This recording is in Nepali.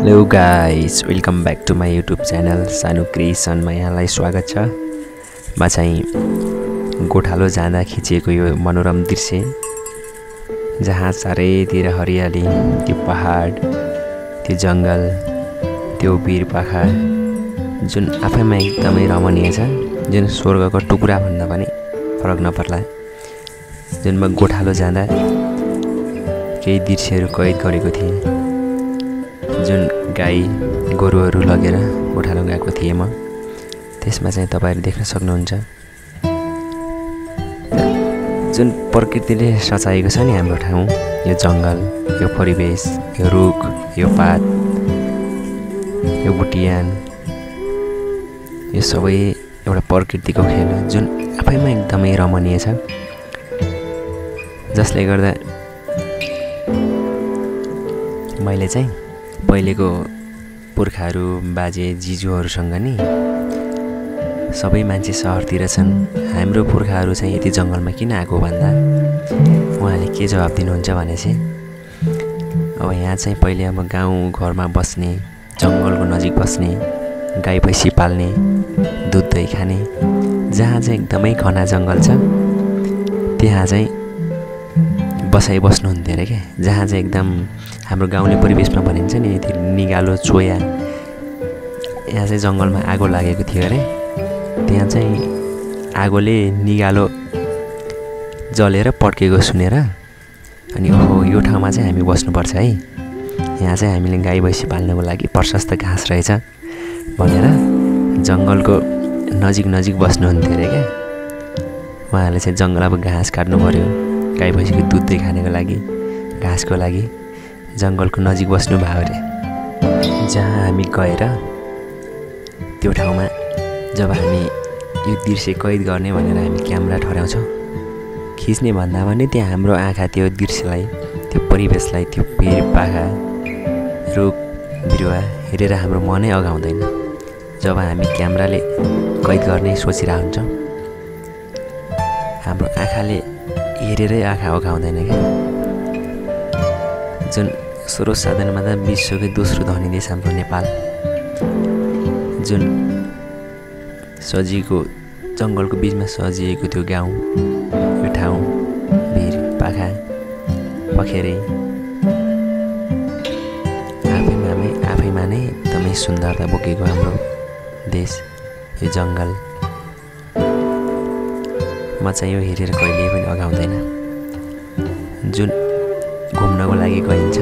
Hello guys, welcome back to my YouTube channel सानो क्रिएसनमा यहाँलाई स्वागत छ। म चाहिँ गोठालो जाँदा खिचिएको यो मनोरम दृश्य जहाँ चारैतिर हरियाली, त्यो पहाड, त्यो जङ्गल, त्यो भिरपाखा जुन आफैमा एकदमै रमणीय छ, जुन स्वर्गको टुक्रा भन्दा पनि फरक नपर्ला। जुन म गोठालो जाँदा केही दृश्यहरू कैद गरेको थिएँ। जुन गाई गोरुहरू लगेर गोठालो गएको थिएँ म, त्यसमा चाहिँ तपाईहरु देख्न सक्नुहुन्छ जुन प्रकृतिले सजाएको छ नि हाम्रो ठाउँ, यो जङ्गल, यो परिवेश, यो रुख, यो पात, यो बुटियान, यो सबै एउटा प्रकृतिको खेल हो जुन आफैमा एकदमै रमणीय छ। जसले गर्दा मैले चाहिँ पहिलेको पुर्खाहरू, बाजे जिजुहरूसँग नि सबै मान्छे सहरतिर छन्, हाम्रो पुर्खाहरू चाहिँ यति जङ्गलमा किन आएको भन्दा उहाँले के जवाब दिनुहुन्छ भने चाहिँ अब यहाँ चाहिँ पहिले अब गाउँ घरमा बस्ने, जङ्गलको नजिक बस्ने, गाई भैँसी पाल्ने, दुध दही खाने, जहाँ चाहिँ एकदमै घना जङ्गल छ त्यहाँ चाहिँ बस्नुहुन्थ्यो अरे क्या। जहाँ चाहिँ एकदम हाम्रो गाउँले परिवेशमा भनिन्छ नि यति निगालो चोया, यहाँ चाहिँ जङ्गलमा आगो लागेको थियो अरे। त्यहाँ चाहिँ आगोले निगालो जलेर पड्केको सुनेर अनि ओहो यो ठाउँमा चाहिँ हामी बस्नुपर्छ है, यहाँ चाहिँ हामीले गाई भैँसी पाल्नको लागि प्रशस्त घाँस रहेछ भनेर जङ्गलको नजिक बस्नुहुन्थ्यो अरे क्या। उहाँहरूले चाहिँ जङ्गल अब घाँस काट्नु पर्यो, गाई भैँसीको दुध दही खानको लागि, घाँसको लागि जङ्गलको नजिक बस्नु भयो अरे। जहाँ हामी गएर त्यो ठाउँमा जब हामी यो दृश्य कैद गर्ने भनेर हामी क्यामेरा ठहराउँछौँ, खिच्ने भन्दा पनि त्यहाँ हाम्रो आँखा त्यो दृश्यलाई, त्यो परिवेशलाई, त्यो भिरपाखा, रुख बिरुवा हेरेर हाम्रो मनै अघाउँदैन। जब हामी क्यामेराले कैद गर्ने सोचिरहेको हुन्छौँ, हाम्रो आँखाले हेरेरै आँखा अघाउँदैन क्या। जुन स्रोत साधनमा त विश्वकै दोस्रो धनी देश हाम्रो नेपाल, जुन सजिएको जङ्गलको बिचमा सजिएको त्यो गाउँ, यो ठाउँ, भिर पाखा पखेरे आफैमा नै एकदमै सुन्दरता बोकेको हाम्रो देश, यो जङ्गल। म चाहिँ यो हेरेर कहिल्यै पनि अघाउँदैन। जुन घुम्नको लागि गइन्छ